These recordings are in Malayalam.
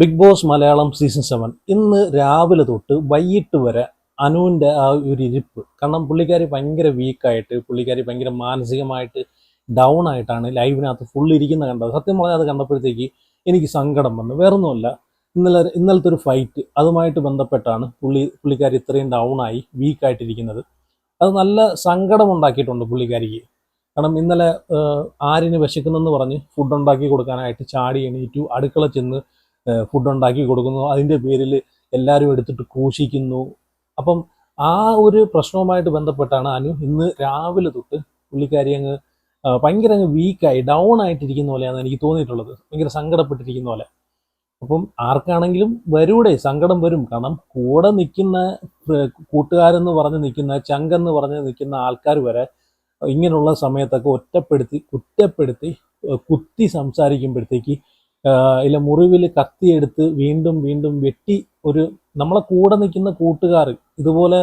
ബിഗ് ബോസ് മലയാളം സീസൺ 7 ഇന്ന് രാവിലെ തൊട്ട് വൈകിട്ട് വരെ അനുവിൻ്റെ ആ ഒരു ഇരിപ്പ്. കാരണം പുള്ളിക്കാരി ഭയങ്കര വീക്കായിട്ട്, പുള്ളിക്കാരി ഭയങ്കര മാനസികമായിട്ട് ഡൗൺ ആയിട്ടാണ് ലൈവിനകത്ത് ഫുൾ ഇരിക്കുന്ന കണ്ടത്. സത്യം പറഞ്ഞാൽ അത് കണ്ടപ്പോഴത്തേക്ക് എനിക്ക് സങ്കടം വന്നു. വേറൊന്നുമല്ല, ഇന്നലത്തെ ഒരു ഫൈറ്റ് അതുമായിട്ട് ബന്ധപ്പെട്ടാണ് പുള്ളിക്കാരി ഇത്രയും ഡൗൺ ആയി വീക്കായിട്ടിരിക്കുന്നത്. അത് നല്ല സങ്കടം ഉണ്ടാക്കിയിട്ടുണ്ട് പുള്ളിക്കാരിക്ക്. കാരണം ഇന്നലെ ആരിന് വിശക്കുന്നെന്ന് പറഞ്ഞ് ഫുഡ് ഉണ്ടാക്കി കൊടുക്കാനായിട്ട് ചാടി എണീറ്റു, അടുക്കള ചെന്ന് ഫുഡ് ഉണ്ടാക്കി കൊടുക്കുന്നു. അതിൻ്റെ പേരിൽ എല്ലാവരും എടുത്തിട്ട് ക്രൂശിക്കുന്നു. അപ്പം ആ ഒരു പ്രശ്നവുമായിട്ട് ബന്ധപ്പെട്ടാണ് അനു ഇന്ന് രാവിലെ തൊട്ട് പുള്ളിക്കാരി ഭയങ്കര വീക്കായി ഡൗൺ ആയിട്ടിരിക്കുന്ന പോലെയാണ് എനിക്ക് തോന്നിയിട്ടുള്ളത്. ഭയങ്കര സങ്കടപ്പെട്ടിരിക്കുന്ന പോലെ. അപ്പം ആർക്കാണെങ്കിലും വരൂടെ, സങ്കടം വരും. കാരണം കൂടെ നിൽക്കുന്ന കൂട്ടുകാരെന്ന് പറഞ്ഞ് നിൽക്കുന്ന, ചങ്കെന്ന് പറഞ്ഞ് നിൽക്കുന്ന ആൾക്കാർ വരെ ഇങ്ങനെയുള്ള സമയത്തൊക്കെ കുറ്റപ്പെടുത്തി കുത്തി സംസാരിക്കുമ്പോഴത്തേക്ക് ഇല്ല മുറിവിൽ കത്തിയെടുത്ത് വീണ്ടും വീണ്ടും വെട്ടി നമ്മളെ കൂടെ നിൽക്കുന്ന കൂട്ടുകാർ ഇതുപോലെ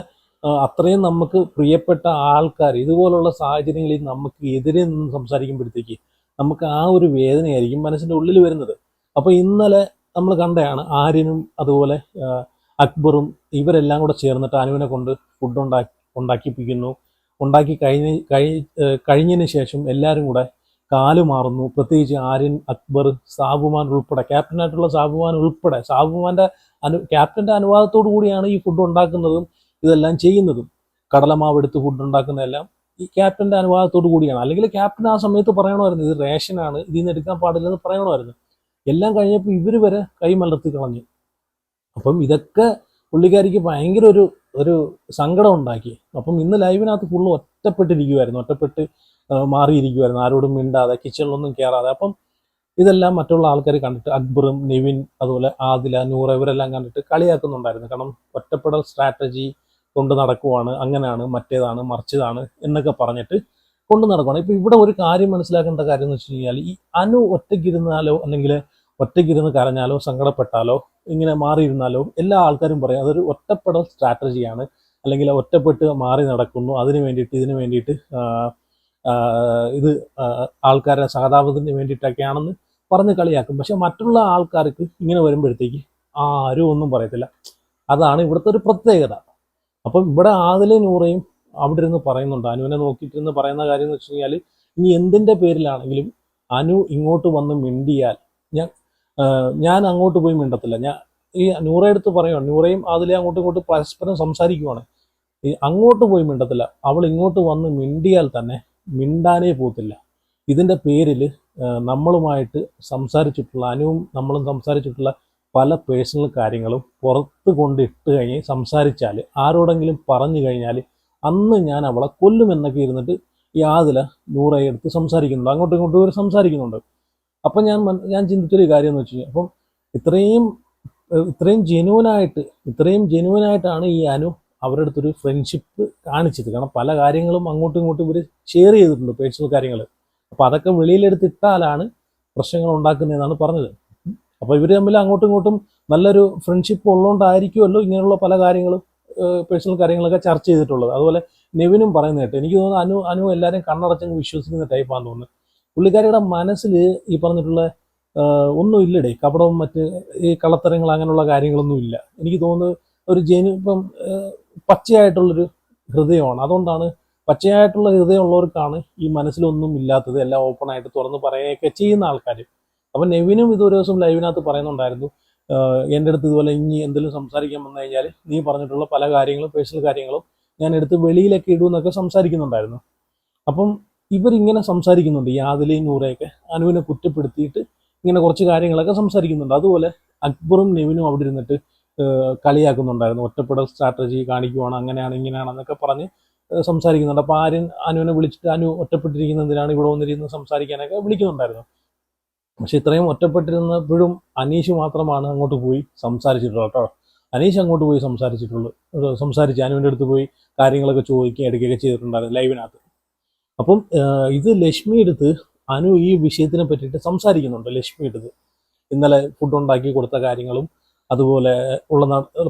അത്രയും നമുക്ക് പ്രിയപ്പെട്ട ആൾക്കാർ ഇതുപോലുള്ള സാഹചര്യങ്ങളിൽ നമുക്ക് എതിരെ നിന്ന് സംസാരിക്കുമ്പോഴത്തേക്ക് നമുക്ക് ആ ഒരു വേദനയായിരിക്കും മനസ്സിൻ്റെ ഉള്ളിൽ വരുന്നത്. അപ്പോൾ ഇന്നലെ നമ്മൾ കണ്ടതാണ് ആര്യനും അതുപോലെ അക്ബറും ഇവരെല്ലാം കൂടെ ചേർന്നിട്ട് അനുവിനെ കൊണ്ട് ഫുഡ് ഉണ്ടാക്കിപ്പിക്കുന്നു. ഉണ്ടാക്കി കഴിഞ്ഞതിന് ശേഷം എല്ലാവരും കൂടെ കാല് മാറുന്നു. പ്രത്യേകിച്ച് ആര്യൻ, അക്ബർ, സാബുമാൻ ഉൾപ്പെടെ, ക്യാപ്റ്റനായിട്ടുള്ള സാബുമാൻ ഉൾപ്പെടെ, ക്യാപ്റ്റന്റെ അനുവാദത്തോടു കൂടിയാണ് ഈ ഫുഡ് ഉണ്ടാക്കുന്നതും ഇതെല്ലാം ചെയ്യുന്നതും. കടലമാവ് എടുത്ത് ഫുഡ് ഉണ്ടാക്കുന്നതെല്ലാം ഈ ക്യാപ്റ്റന്റെ അനുവാദത്തോടു കൂടിയാണ്. അല്ലെങ്കിൽ ക്യാപ്റ്റൻ ആ സമയത്ത് പറയണമായിരുന്നു ഇത് റേഷനാണ്, ഇതിൽ നിന്ന് എടുക്കാൻ പാടില്ലെന്ന് പറയണമായിരുന്നു. എല്ലാം കഴിഞ്ഞപ്പോൾ ഇവർ വരെ കൈമലർത്തി കളഞ്ഞു. അപ്പം ഇതൊക്കെ പുള്ളിക്കാരിക്ക് ഭയങ്കര ഒരു സങ്കടം ഉണ്ടാക്കി. അപ്പം ഇന്ന് ലൈവിനകത്ത് ഫുള്ള് ഒറ്റപ്പെട്ട് മാറിയിരിക്കുമായിരുന്നു, ആരോടും മിണ്ടാതെ, കിച്ചണിലൊന്നും കയറാതെ. അപ്പം ഇതെല്ലാം മറ്റുള്ള ആൾക്കാർ കണ്ടിട്ട്, അക്ബറും നിവിൻ അതുപോലെ ആദില, നൂറ ഇവരെല്ലാം കണ്ടിട്ട് കളിയാക്കുന്നുണ്ടായിരുന്നു. കാരണം ഒറ്റപ്പെടൽ സ്ട്രാറ്റജി കൊണ്ട് നടക്കുവാണ്, അങ്ങനെയാണ്, മറ്റേതാണ്, മറിച്ചതാണ് എന്നൊക്കെ പറഞ്ഞിട്ട് കൊണ്ട് നടക്കുവാണ്. ഇപ്പം ഇവിടെ ഒരു കാര്യം മനസ്സിലാക്കേണ്ട കാര്യം എന്ന് വെച്ച് കഴിഞ്ഞാൽ, ഈ അനു ഒറ്റയ്ക്കിരുന്നാലോ അല്ലെങ്കിൽ ഒറ്റയ്ക്കിരുന്ന് കരഞ്ഞാലോ സങ്കടപ്പെട്ടാലോ ഇങ്ങനെ മാറിയിരുന്നാലോ എല്ലാ ആൾക്കാരും പറയും അതൊരു ഒറ്റപ്പെടൽ സ്ട്രാറ്റജിയാണ്, അല്ലെങ്കിൽ ഒറ്റപ്പെട്ട് മാറി നടക്കുന്നു, ഇതിനു വേണ്ടിയിട്ട് ഇത് ആൾക്കാരെ സഹതാപത്തിന് വേണ്ടിയിട്ടൊക്കെയാണെന്ന് പറഞ്ഞ് കളിയാക്കും. പക്ഷെ മറ്റുള്ള ആൾക്കാർക്ക് ഇങ്ങനെ വരുമ്പോഴത്തേക്ക് ആരും ഒന്നും പറയത്തില്ല. അതാണ് ഇവിടുത്തെ ഒരു പ്രത്യേകത. അപ്പം ഇവിടെ ആദിലെ നൂറയും അവിടെ ഇരുന്ന് പറയുന്നുണ്ട്, അനുവിനെ നോക്കിയിട്ടിരുന്ന് പറയുന്ന കാര്യം എന്ന് വെച്ച് കഴിഞ്ഞാൽ, ഇനി എന്തിൻ്റെ പേരിലാണെങ്കിലും അനു ഇങ്ങോട്ട് വന്ന് മിണ്ടിയാൽ ഞാൻ അങ്ങോട്ട് പോയി മിണ്ടത്തില്ല. ഈ നൂറയെടുത്ത് പറയുവാണ്, നൂറയും ആദിലെ അങ്ങോട്ടും പരസ്പരം സംസാരിക്കുവാണ്. ഈ അങ്ങോട്ട് പോയി മിണ്ടത്തില്ല. അവൾ ഇങ്ങോട്ട് വന്ന് മിണ്ടിയാൽ തന്നെ മിണ്ടാനേ പോകത്തില്ല. ഇതിൻ്റെ പേരിൽ നമ്മളുമായിട്ട് സംസാരിച്ചിട്ടുള്ള, അനുവും നമ്മളും സംസാരിച്ചിട്ടുള്ള പല പേഴ്സണൽ കാര്യങ്ങളും പുറത്ത് കൊണ്ടിട്ട് കഴിഞ്ഞ് സംസാരിച്ചാൽ, ആരോടെങ്കിലും പറഞ്ഞു കഴിഞ്ഞാൽ അന്ന് ഞാൻ അവളെ കൊല്ലുമെന്നൊക്കെ ഇരുന്നിട്ട് ഈ ആദില നൂറയെ എടുത്ത് സംസാരിക്കുന്നുണ്ട്, അങ്ങോട്ടും ഇങ്ങോട്ടും ഇവർ സംസാരിക്കുന്നുണ്ട്. അപ്പം ഞാൻ ചിന്തിച്ചൊരു കാര്യം എന്ന് വെച്ച് കഴിഞ്ഞാൽ, അപ്പം ഇത്രയും ജെനുവനായിട്ടാണ് ഈ അനു അവരുടെ അടുത്തൊരു ഫ്രണ്ട്ഷിപ്പ് കാണിച്ചത്. കാരണം പല കാര്യങ്ങളും അങ്ങോട്ടും ഇങ്ങോട്ടും ഇവർ ഷെയർ ചെയ്തിട്ടുണ്ട്, പേഴ്സണൽ കാര്യങ്ങൾ. അപ്പോൾ അതൊക്കെ വെളിയിലെടുത്തിട്ടാലാണ് പ്രശ്നങ്ങൾ ഉണ്ടാക്കുന്നതെന്നാണ് പറഞ്ഞത്. അപ്പോൾ ഇവർ തമ്മിൽ അങ്ങോട്ടും ഇങ്ങോട്ടും നല്ലൊരു ഫ്രണ്ട്ഷിപ്പ് ഉള്ളതുകൊണ്ടായിരിക്കുമല്ലോ ഇങ്ങനെയുള്ള പല കാര്യങ്ങളും പേഴ്സണൽ കാര്യങ്ങളൊക്കെ ചർച്ച ചെയ്തിട്ടുള്ളത്. അതുപോലെ നെവിനും പറയുന്ന കേട്ടോ, എനിക്ക് തോന്നുന്നു അനു എല്ലാവരും കണ്ണടച്ചങ്ങ് വിശ്വസിക്കുന്ന ടൈപ്പാണെന്ന് തോന്നുന്നു. പുള്ളിക്കാരിയുടെ മനസ്സിൽ ഈ പറഞ്ഞിട്ടുള്ള ഒന്നും ഇല്ലടേ, കപടവും മറ്റ് ഈ കള്ളത്തരങ്ങൾ അങ്ങനെയുള്ള കാര്യങ്ങളൊന്നും ഇല്ല. എനിക്ക് തോന്നുന്നു ഒരു ഇപ്പം പച്ചയായിട്ടുള്ളൊരു ഹൃദയമാണ്. അതുകൊണ്ടാണ് പച്ചയായിട്ടുള്ള ഹൃദയമുള്ളവർക്കാണ് ഈ മനസ്സിലൊന്നും ഇല്ലാത്തത് എല്ലാം ഓപ്പണായിട്ട് തുറന്ന് പറയുകയൊക്കെ ചെയ്യുന്ന ആൾക്കാർ. അപ്പം നെവിനും ഇതൊരു ദിവസം ലൈവിനകത്ത് പറയുന്നുണ്ടായിരുന്നു, എൻ്റെ അടുത്ത് ഇതുപോലെ ഇനി എന്തെങ്കിലും സംസാരിക്കാൻ വന്നു കഴിഞ്ഞാൽ നീ പറഞ്ഞിട്ടുള്ള പല കാര്യങ്ങളും പേഴ്സണൽ കാര്യങ്ങളും ഞാൻ എടുത്ത് വെളിയിലൊക്കെ ഇടുമെന്നൊക്കെ സംസാരിക്കുന്നുണ്ടായിരുന്നു. അപ്പം ഇവരിങ്ങനെ സംസാരിക്കുന്നുണ്ട്, ഈ ആദിലയും നൂറയൊക്കെ അനുവിനെ കുറ്റപ്പെടുത്തിയിട്ട് ഇങ്ങനെ കുറച്ച് കാര്യങ്ങളൊക്കെ സംസാരിക്കുന്നുണ്ട്. അതുപോലെ അക്ബറും നെവിനും അവിടെ ഇരുന്നിട്ട് കളിയാക്കുന്നുണ്ടായിരുന്നു, ഒറ്റപ്പെടൽ സ്ട്രാറ്റജി കാണിക്കുവാണ്, അങ്ങനെയാണ് ഇങ്ങനെയാണെന്നൊക്കെ പറഞ്ഞ് സംസാരിക്കുന്നുണ്ട്. അപ്പോൾ അനുവിനെ വിളിച്ചിട്ട് അനു ഒറ്റപ്പെട്ടിരിക്കുന്നതിനാണ് ഇവിടെ വന്നിരുന്ന് സംസാരിക്കാനൊക്കെ വിളിക്കുന്നുണ്ടായിരുന്നു. പക്ഷെ ഇത്രയും ഒറ്റപ്പെട്ടിരുന്നപ്പോഴും അനീഷ് മാത്രമാണ് അങ്ങോട്ട് പോയി സംസാരിച്ചിട്ടുള്ളത് കേട്ടോ. അനീഷ് അങ്ങോട്ട് പോയി സംസാരിച്ച് അനുവിൻ്റെ അടുത്ത് പോയി കാര്യങ്ങളൊക്കെ ചോദിക്കുക എടുക്കുകയൊക്കെ ചെയ്തിട്ടുണ്ടായിരുന്നു ലൈവിനകത്ത്. അപ്പം ഇത് ലക്ഷ്മി എടുത്ത് അനു ഈ വിഷയത്തിനെ പറ്റിയിട്ട് സംസാരിക്കുന്നുണ്ട്. ലക്ഷ്മി എടുത്ത് ഇന്നലെ ഫുഡ് ഉണ്ടാക്കി കൊടുത്ത കാര്യങ്ങളും അതുപോലെ ഉള്ള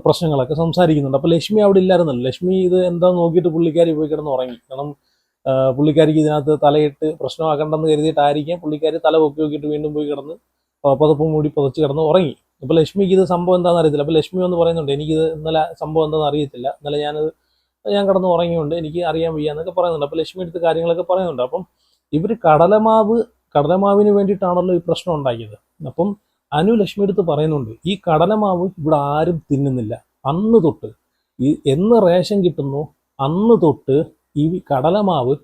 പ്രശ്നങ്ങളൊക്കെ സംസാരിക്കുന്നുണ്ട്. അപ്പോൾ ലക്ഷ്മി അവിടെ ഇല്ലായിരുന്നല്ലോ. ലക്ഷ്മി ഇത് എന്താ നോക്കിയിട്ട് പുള്ളിക്കാരി പോയി കിടന്ന് ഉറങ്ങി. കാരണം പുള്ളിക്കാരിക്ക് ഇതിനകത്ത് തലയിട്ട് പ്രശ്നമാക്കണ്ടെന്ന് കരുതിയിട്ടായിരിക്കാം പുള്ളിക്കാരി തല പൊക്കി നോക്കിയിട്ട് വീണ്ടും പോയി കിടന്ന് പുതപ്പ് മൂടി പുതച്ച് കിടന്ന് ഉറങ്ങി. ഇപ്പോൾ ലക്ഷ്മിക്ക് ഇത് സംഭവം എന്താണെന്ന് അറിയത്തില്ല. അപ്പോൾ ലക്ഷ്മി ഒന്ന് പറയുന്നുണ്ട്, എനിക്കിത് ഇന്നലെ സംഭവം എന്താണെന്ന് അറിയത്തില്ല, ഇന്നലെ ഞാൻ കിടന്ന് ഉറങ്ങിയുണ്ട്, എനിക്ക് അറിയാൻ വയ്യ എന്നൊക്കെ പറയുന്നുണ്ട്. അപ്പോൾ ലക്ഷ്മി എടുത്ത് കാര്യങ്ങളൊക്കെ പറയുന്നുണ്ട്. അപ്പം ഇവർ കടലമാവിന് വേണ്ടിയിട്ടാണല്ലോ ഈ പ്രശ്നം ഉണ്ടാക്കിയത്. അപ്പം അനു ലക്ഷ്മി എടുത്ത് പറയുന്നുണ്ട്, ഈ കടലമാവ് ഇവിടെ ആരും തിന്നുന്നില്ല. അന്ന് തൊട്ട് എന്ന് റേഷൻ കിട്ടുന്നു അന്ന് തൊട്ട് ഈ കടലമാവ്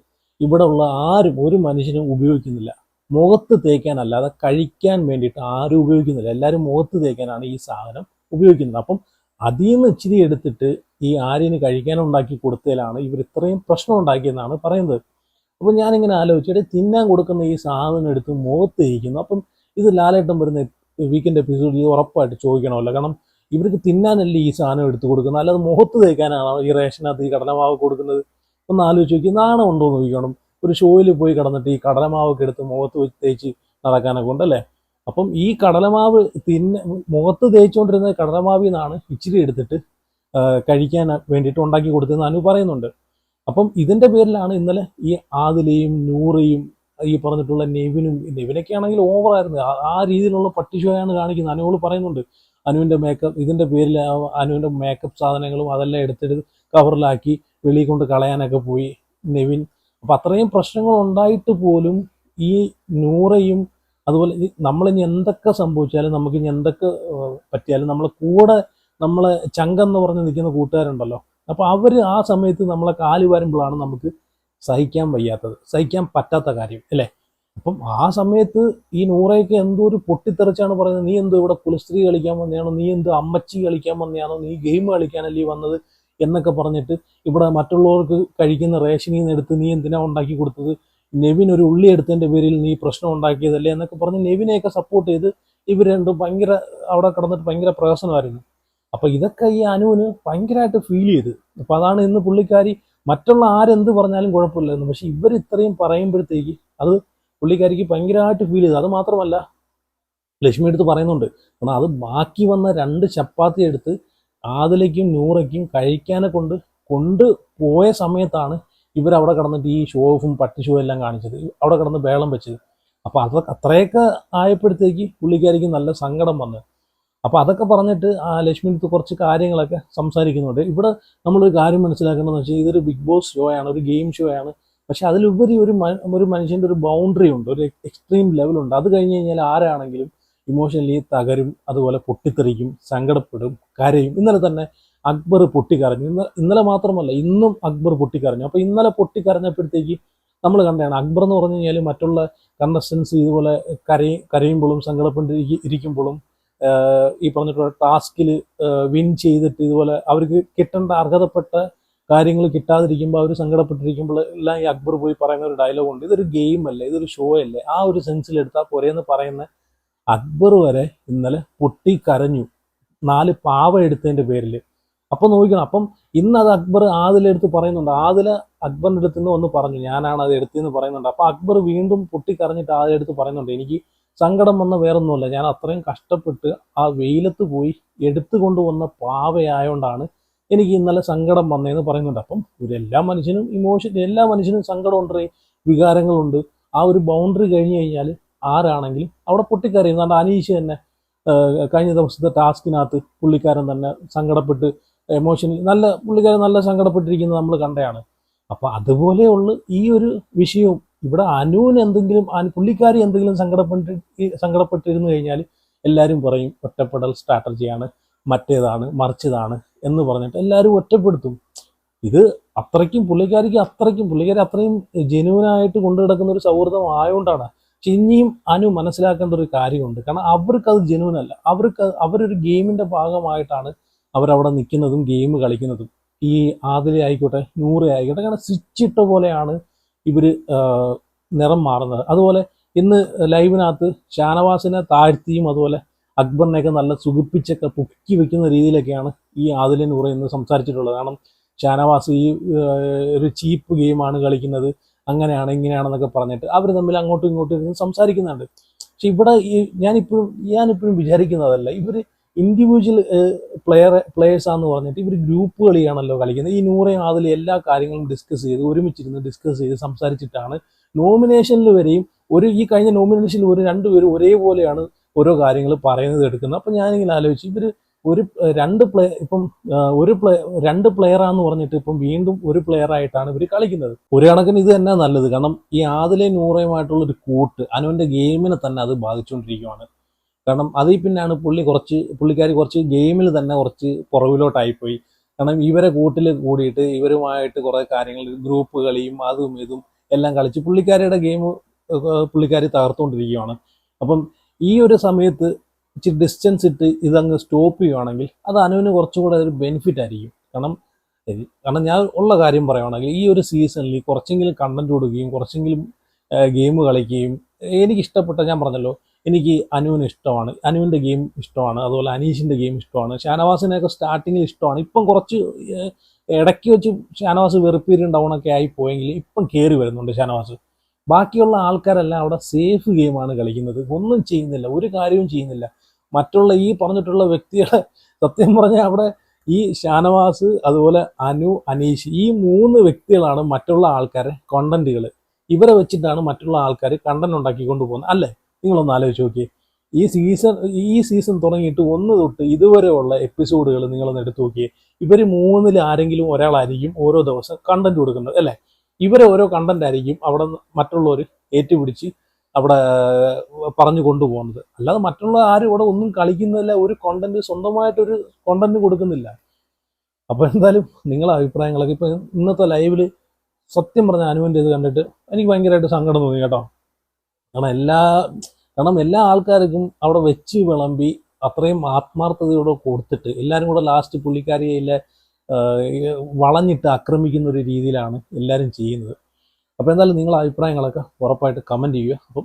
ഇവിടെ ഉള്ള ആരും ഒരു മനുഷ്യനും ഉപയോഗിക്കുന്നില്ല. മുഖത്ത് തേക്കാനല്ലാതെ കഴിക്കാൻ വേണ്ടിയിട്ട് ആരും ഉപയോഗിക്കുന്നില്ല. എല്ലാവരും മുഖത്ത് തേക്കാനാണ് ഈ സാധനം ഉപയോഗിക്കുന്നത്. അപ്പം അതിൽ നിന്ന് ഇച്ചിരി എടുത്തിട്ട് ഈ ആര്യന് കഴിക്കാനുണ്ടാക്കി കൊടുത്തതിലാണ് ഇവർ ഇത്രയും പ്രശ്നം ഉണ്ടാക്കിയെന്നാണ് പറയുന്നത്. അപ്പം ഞാനിങ്ങനെ ആലോചിച്ചിട്ട് തിന്നാൻ കൊടുക്കുന്ന ഈ സാധനം എടുത്ത് മുഖത്ത് തേക്കുന്നു. അപ്പം ഇത് ലാലേട്ടൻ വരുന്ന വീക്കെൻഡ് എപ്പിസോഡിൽ ഇത് ഉറപ്പായിട്ട് ചോദിക്കണമല്ലോ. കാരണം ഇവർക്ക് തിന്നാനല്ലേ ഈ സാധനം എടുത്ത് കൊടുക്കുന്നത്, അല്ലാതെ മുഖത്ത് തേക്കാനാണോ ഈ റേഷനകത്ത് ഈ കടലമാവ് കൊടുക്കുന്നത്? ഒന്ന് ആലോചിച്ച് നോക്കി, നാണം ഉണ്ടോ എന്ന് നോക്കണം. ഒരു ഷോയിൽ പോയി കിടന്നിട്ട് ഈ കടലമാവൊക്കെ എടുത്ത് മുഖത്ത് വെച്ച് തേച്ച് നടക്കാനൊക്കെ ഉണ്ടല്ലേ. അപ്പം ഈ കടലമാവ് മുഖത്ത് തേച്ചുകൊണ്ടിരുന്ന കടലമാവിൽ നിന്നാണ് ഇച്ചിരി എടുത്തിട്ട് കഴിക്കാൻ വേണ്ടിയിട്ട് ഉണ്ടാക്കി കൊടുത്തതെന്ന് അനു പറയുന്നുണ്ട്. അപ്പം ഇതിൻ്റെ പേരിലാണ് ഇന്നലെ ഈ ആദിലയും നൂറയും ഈ പറഞ്ഞിട്ടുള്ള നെവിനൊക്കെ ആണെങ്കിൽ ഓവറായിരുന്നു. ആ രീതിയിലുള്ള പട്ടിഷോയാണ് കാണിക്കുന്നത്. അനുവോട് പറയുന്നുണ്ട്, അനുവിൻ്റെ മേക്കപ്പ് ഇതിൻ്റെ പേരിൽ അനുവിൻ്റെ മേക്കപ്പ് സാധനങ്ങളും അതെല്ലാം എടുത്തിട്ട് കവറിലാക്കി വെളിയിൽ കൊണ്ട് കളയാനൊക്കെ പോയി നെവിൻ. അപ്പം അത്രയും പ്രശ്നങ്ങൾ ഉണ്ടായിട്ട് പോലും ഈ നൂറയും അതുപോലെ നമ്മളിനി എന്തൊക്കെ സംഭവിച്ചാലും നമുക്ക് ഇനി എന്തൊക്കെ പറ്റിയാലും നമ്മളെ കൂടെ നമ്മളെ ചങ്കെന്ന് പറഞ്ഞ് നിൽക്കുന്ന കൂട്ടുകാരുണ്ടല്ലോ, അപ്പോൾ അവർ ആ സമയത്ത് നമ്മളെ കാല് വരുമ്പോഴാണ് നമുക്ക് സഹിക്കാൻ പറ്റാത്ത കാര്യം അല്ലേ. അപ്പം ആ സമയത്ത് ഈ നൂറയൊക്കെ എന്തോ ഒരു പൊട്ടിത്തെറിച്ചാണ് പറയുന്നത്, നീ എന്തോ ഇവിടെ കുലസ്ത്രീ കളിക്കാൻ വന്നതാണോ, നീ എന്തോ അമ്മച്ചി കളിക്കാൻ വന്നതാണോ, നീ ഗെയിം കളിക്കാനല്ലേ വന്നത് എന്നൊക്കെ പറഞ്ഞിട്ട് ഇവിടെ മറ്റുള്ളവർക്ക് കഴിക്കുന്ന റേഷനിൽ നിന്ന് എടുത്ത് നീ എന്തിനാ ഉണ്ടാക്കി കൊടുത്തത്, നെവിൻ ഒരു ഉള്ളി എടുത്തതിൻ്റെ പേരിൽ നീ പ്രശ്നം ഉണ്ടാക്കിയതല്ലേ എന്നൊക്കെ പറഞ്ഞ് നെവിനെയൊക്കെ സപ്പോർട്ട് ചെയ്ത് ഇവർ രണ്ടും ഭയങ്കര അവിടെ കിടന്നിട്ട് ഭയങ്കര പ്രശ്നമായിരുന്നു. അപ്പോൾ ഇതൊക്കെ ഈ അനുവിന് ഭയങ്കരമായിട്ട് ഫീൽ ചെയ്ത്. അപ്പോൾ അതാണ് ഇന്ന് പുള്ളിക്കാരി മറ്റുള്ള ആരെന്ത് പറഞ്ഞാലും കുഴപ്പമില്ലായിരുന്നു, പക്ഷെ ഇവർ ഇത്രയും പറയുമ്പോഴത്തേക്ക് അത് പുള്ളിക്കാരിക്ക് ഭയങ്കരമായിട്ട് ഫീൽ ചെയ്തു. അത് മാത്രമല്ല ലക്ഷ്മി എടുത്ത് പറയുന്നുണ്ട്, കാരണം അത് ബാക്കി വന്ന 2 ചപ്പാത്തി എടുത്ത് ആദിലയ്ക്കും നൂറയ്ക്കും കഴിക്കാനെ കൊണ്ട് പോയ സമയത്താണ് ഇവരവിടെ കിടന്നിട്ട് ഈ ഷോ ഓഫും പട്ടി ഷോ എല്ലാം കാണിച്ചത്, അവിടെ കിടന്ന് ബേളം വെച്ചത്. അപ്പോൾ അത്രയൊക്കെ ആയപ്പോഴത്തേക്ക് പുള്ളിക്കാരിക്ക് നല്ല സങ്കടം വന്നു. അപ്പോൾ അതൊക്കെ പറഞ്ഞിട്ട് ആ ലക്ഷ്മി എടുത്ത് കുറച്ച് കാര്യങ്ങളൊക്കെ സംസാരിക്കുന്നുണ്ട്. ഇവിടെ നമ്മളൊരു കാര്യം മനസ്സിലാക്കേണ്ടതെന്ന് വെച്ചാൽ ഇതൊരു ബിഗ് ബോസ് ഷോ ആണ്, ഒരു ഗെയിം ഷോ ആണ്. പക്ഷെ അതിലുപരി ഒരു മനുഷ്യൻ്റെ ഒരു ബൗണ്ടറി ഉണ്ട്, ഒരു എക്സ്ട്രീം ലെവലുണ്ട്. അത് കഴിഞ്ഞ് കഴിഞ്ഞാൽ ആരാണെങ്കിലും ഇമോഷണലി തകരും, അതുപോലെ പൊട്ടിത്തെറിക്കും, സങ്കടപ്പെടും, കരയും. ഇന്നലെ തന്നെ അക്ബർ പൊട്ടിക്കരഞ്ഞു. ഇന്നലെ മാത്രമല്ല ഇന്നും അക്ബർ പൊട്ടിക്കരഞ്ഞു. അപ്പോൾ ഇന്നലെ പൊട്ടിക്കരഞ്ഞപ്പോഴത്തേക്ക് നമ്മൾ കണ്ടതാണ് അക്ബർ എന്ന് പറഞ്ഞു കഴിഞ്ഞാൽ മറ്റുള്ള കണ്ടസ്റ്റൻസ് ഇതുപോലെ കരയുമ്പോഴും സങ്കടപ്പെട്ടിരിക്കുമ്പോഴും ഈ പറഞ്ഞിട്ടുള്ള ടാസ്കിൽ വിൻ ചെയ്തിട്ട് ഇതുപോലെ അവർക്ക് കിട്ടേണ്ട അർഹതപ്പെട്ട കാര്യങ്ങൾ കിട്ടാതിരിക്കുമ്പോൾ അവർ സങ്കടപ്പെട്ടിരിക്കുമ്പോൾ എല്ലാം ഈ അക്ബർ പോയി പറയുന്ന ഒരു ഡയലോഗുണ്ട്, ഇതൊരു ഗെയിം അല്ലേ, ഇതൊരു ഷോ അല്ലേ, ആ ഒരു സെൻസിലെടുത്താൽ പോരെയെന്ന് പറയുന്ന അക്ബർ വരെ ഇന്നലെ പൊട്ടിക്കരഞ്ഞു 4 പാവ എടുത്തതിൻ്റെ പേരിൽ. അപ്പം നോക്കണം. അപ്പം ഇന്നത് അക്ബർ ആദിലെടുത്ത് പറയുന്നുണ്ട്, അക്ബറിൻ്റെ അടുത്ത് നിന്ന് വന്ന് പറഞ്ഞു ഞാനാണ് അത് എടുത്തതെന്ന് പറയുന്നുണ്ട്. അപ്പോൾ അക്ബർ വീണ്ടും പൊട്ടിക്കരഞ്ഞിട്ട് ആദിലെടുത്ത് പറയുന്നുണ്ട്, എനിക്ക് സങ്കടം വന്ന വേറൊന്നുമല്ല, ഞാൻ അത്രയും കഷ്ടപ്പെട്ട് ആ വെയിലത്ത് പോയി എടുത്തു കൊണ്ടുവന്ന പാവയായോണ്ടാണ് എനിക്ക് ഇന്നലെ സങ്കടം വന്നതെന്ന് പറയുന്നുണ്ട്. അപ്പം എല്ലാ മനുഷ്യനും സങ്കടമുണ്ട്, വികാരങ്ങളുണ്ട്. ആ ഒരു ബൗണ്ടറി കഴിഞ്ഞ് കഴിഞ്ഞാൽ ആരാണെങ്കിലും അവിടെ പൊട്ടിക്കരയും. അതുകൊണ്ട് അനീഷ് തന്നെ കഴിഞ്ഞ ദിവസത്തെ ടാസ്കിനകത്ത് പുള്ളിക്കാരൻ തന്നെ സങ്കടപ്പെട്ട് പുള്ളിക്കാരൻ നല്ല സങ്കടപ്പെട്ടിരിക്കുന്നത് നമ്മൾ കണ്ടതാണ്. അപ്പോൾ അതുപോലെയുള്ള ഈ ഒരു വിഷയവും ഇവിടെ പുള്ളിക്കാരി എന്തെങ്കിലും സങ്കടപ്പെട്ടിരുന്നു കഴിഞ്ഞാൽ എല്ലാവരും പറയും ഒറ്റപ്പെടൽ സ്ട്രാറ്റജിയാണ്, മറ്റേതാണ് മറിച്ചതാണ് എന്ന് പറഞ്ഞിട്ട് എല്ലാവരും ഒറ്റപ്പെടുത്തും. ഇത് പുള്ളിക്കാരി അത്രയും ജെന്യൂനായിട്ട് കൊണ്ടു കിടക്കുന്ന ഒരു സൗഹൃദം ആയതുകൊണ്ടാണ്. പക്ഷെ ഇനിയും മനസ്സിലാക്കേണ്ട ഒരു കാര്യമുണ്ട്. കാരണം അവർക്കത് ജെന്യൂൻ അല്ല, അവരൊരു ഗെയിമിന്റെ ഭാഗമായിട്ടാണ് അവരവിടെ നിൽക്കുന്നതും ഗെയിം കളിക്കുന്നതും. ഈ ആദില ആയിക്കോട്ടെ നൂറ് ആയിക്കോട്ടെ, കാരണം സ്വിച്ച് ഇട്ട പോലെയാണ് ഇവര് നിറം മാറുന്നത്. അതുപോലെ ഇന്ന് ലൈവിനകത്ത് ഷാനവാസിനെ താഴ്ത്തിയും അതുപോലെ അക്ബറിനെയൊക്കെ നല്ല സുഖിപ്പിച്ചൊക്കെ പൊക്കി വെക്കുന്ന രീതിയിലൊക്കെയാണ് ഈ ആദില നൂറ് ഇന്ന് സംസാരിച്ചിട്ടുള്ളത്. കാരണം ഷാനവാസ് ഈ ഒരു ചീപ്പ് ഗെയിമാണ് കളിക്കുന്നത്, അങ്ങനെയാണ് ഇങ്ങനെയാണെന്നൊക്കെ പറഞ്ഞിട്ട് അവർ തമ്മിൽ അങ്ങോട്ടും ഇങ്ങോട്ടും സംസാരിക്കുന്നുണ്ട്. പക്ഷെ ഇവിടെ ഞാനിപ്പോഴും വിചാരിക്കുന്നതല്ല, ഇവർ ഇൻഡിവിജ്വൽ പ്ലെയേഴ്സാന്ന് പറഞ്ഞിട്ട് ഇവർ ഗ്രൂപ്പ് കളിയാണല്ലോ കളിക്കുന്നത്. ഈ നൂറയും ആദിലും എല്ലാ കാര്യങ്ങളും ഒരുമിച്ചിരുന്ന് ഡിസ്കസ് ചെയ്ത് സംസാരിച്ചിട്ടാണ് നോമിനേഷനിൽ വരെയും ഈ കഴിഞ്ഞ നോമിനേഷനിൽ രണ്ടുപേരും ഒരേപോലെയാണ് ഓരോ കാര്യങ്ങൾ പറയുന്നത് എടുക്കുന്നത്. അപ്പം ഞാനിങ്ങനെ ആലോചിച്ചു, ഇവർ ഒരു ഇപ്പം രണ്ട് പ്ലെയറാന്ന് പറഞ്ഞിട്ട് ഇപ്പം വീണ്ടും ഒരു പ്ലെയർ ആയിട്ടാണ് ഇവർ കളിക്കുന്നത്. ഒരു കണക്കിന് ഇത് തന്നെ നല്ലത്. കാരണം ഈ ആദിലെ നൂറയുമായിട്ടുള്ള ഒരു കൂട്ട് അനുവിന്റെ ഗെയിമിനെ തന്നെ അത് ബാധിച്ചുകൊണ്ടിരിക്കുകയാണ്. കാരണം അതിൽ പിന്നാണ് പുള്ളിക്കാരി കുറച്ച് ഗെയിമിൽ തന്നെ കുറച്ച് പുറകിലോട്ടായിപ്പോയി. കാരണം ഇവരെ കൂട്ടിൽ കൂടിയിട്ട് ഇവരുമായിട്ട് കുറേ കാര്യങ്ങൾ ഗ്രൂപ്പ് കളിയും അതും ഇതും എല്ലാം കളിച്ച് പുള്ളിക്കാരിയുടെ ഗെയിം പുള്ളിക്കാരി തകർത്തുകൊണ്ടിരിക്കുകയാണ്. അപ്പം ഈ ഒരു സമയത്ത് ഇച്ചിരി ഡിസ്റ്റൻസ് ഇട്ട് ഇതങ്ങ് സ്റ്റോപ്പ് ചെയ്യുവാണെങ്കിൽ അത് അനുവിന് കുറച്ചുകൂടെ ഒരു ബെനിഫിറ്റ് ആയിരിക്കും. കാരണം ഞാൻ ഉള്ള കാര്യം പറയുവാണെങ്കിൽ ഈ ഒരു സീസണിൽ കുറച്ചെങ്കിലും കണ്ടന്റ് കൊടുക്കുകയും കുറച്ചെങ്കിലും ഗെയിം കളിക്കുകയും എനിക്കിഷ്ടപ്പെട്ട, ഞാൻ പറഞ്ഞല്ലോ എനിക്ക് അനുവിന് ഇഷ്ടമാണ്, അനുവിൻ്റെ ഗെയിം ഇഷ്ടമാണ്, അതുപോലെ അനീഷിൻ്റെ ഗെയിം ഇഷ്ടമാണ്, ഷാനവാസിനെയൊക്കെ സ്റ്റാർട്ടിങ്ങിൽ ഇഷ്ടമാണ്. ഇപ്പം കുറച്ച് ഇടയ്ക്ക് വെച്ച് ഷാനവാസ് വെറുപ്പീരിയൻ ഡൗൺ ഒക്കെ ആയി പോയെങ്കിൽ ഇപ്പം കയറി വരുന്നുണ്ട് ഷാനവാസ്. ബാക്കിയുള്ള ആൾക്കാരെല്ലാം അവിടെ സേഫ് ഗെയിമാണ് കളിക്കുന്നത്, ഒന്നും ചെയ്യുന്നില്ല, ഒരു കാര്യവും ചെയ്യുന്നില്ല. മറ്റുള്ള ഈ പറഞ്ഞിട്ടുള്ള വ്യക്തികളെ സത്യം പറഞ്ഞാൽ അവിടെ ഈ ഷാനവാസ് അതുപോലെ അനു അനീഷ് ഈ 3 വ്യക്തികളാണ് മറ്റുള്ള ആൾക്കാരെ കണ്ടന്റുകൾ. ഇവരെ വെച്ചിട്ടാണ് മറ്റുള്ള ആൾക്കാർ കണ്ടന്റ് ഉണ്ടാക്കിക്കൊണ്ട് പോകുന്നത് അല്ലേ? നിങ്ങളൊന്ന് ആലോചിച്ച് നോക്കിയേ. ഈ സീസൺ തുടങ്ങിയിട്ട് 1 തൊട്ട് ഇതുവരെയുള്ള എപ്പിസോഡുകൾ നിങ്ങളൊന്ന് എടുത്തു നോക്കിയേ. ഇവർ 3-ൽ ആരെങ്കിലും ഒരാളായിരിക്കും ഓരോ ദിവസം കണ്ടന്റ് കൊടുക്കുന്നത് അല്ലേ? ഇവരെ ഓരോ കണ്ടന്റ് ആയിരിക്കും അവിടെ മറ്റുള്ളവർ ഏറ്റുപിടിച്ച് അവിടെ പറഞ്ഞു കൊണ്ടുപോകുന്നത്. അല്ലാതെ മറ്റുള്ള ആരും ഇവിടെ ഒന്നും കളിക്കുന്നില്ല, ഒരു കണ്ടന്റ് സ്വന്തമായിട്ടൊരു കണ്ടന്റ് കൊടുക്കുന്നില്ല. അപ്പോൾ എന്തായാലും നിങ്ങളെ അഭിപ്രായങ്ങളൊക്കെ ഇപ്പം ഇന്നത്തെ ലൈവിൽ സത്യം പറഞ്ഞ അനുവിൻ്റെ ഇത് കണ്ടിട്ട് എനിക്ക് ഭയങ്കരമായിട്ട് സങ്കടം തോന്നി കേട്ടോ. കാരണം എല്ലാ ആൾക്കാർക്കും അവിടെ വെച്ച് വിളമ്പി അത്രയും ആത്മാർത്ഥതയോടെ കൊടുത്തിട്ട് എല്ലാവരും കൂടെ ലാസ്റ്റ് പുള്ളിക്കാരിയെ വളഞ്ഞിട്ട് ആക്രമിക്കുന്ന ഒരു രീതിയിലാണ് എല്ലാവരും ചെയ്യുന്നത്. അപ്പോൾ എന്തായാലും നിങ്ങളെ അഭിപ്രായങ്ങളൊക്കെ ഉറപ്പായിട്ട് കമൻറ്റ് ചെയ്യുക. അപ്പം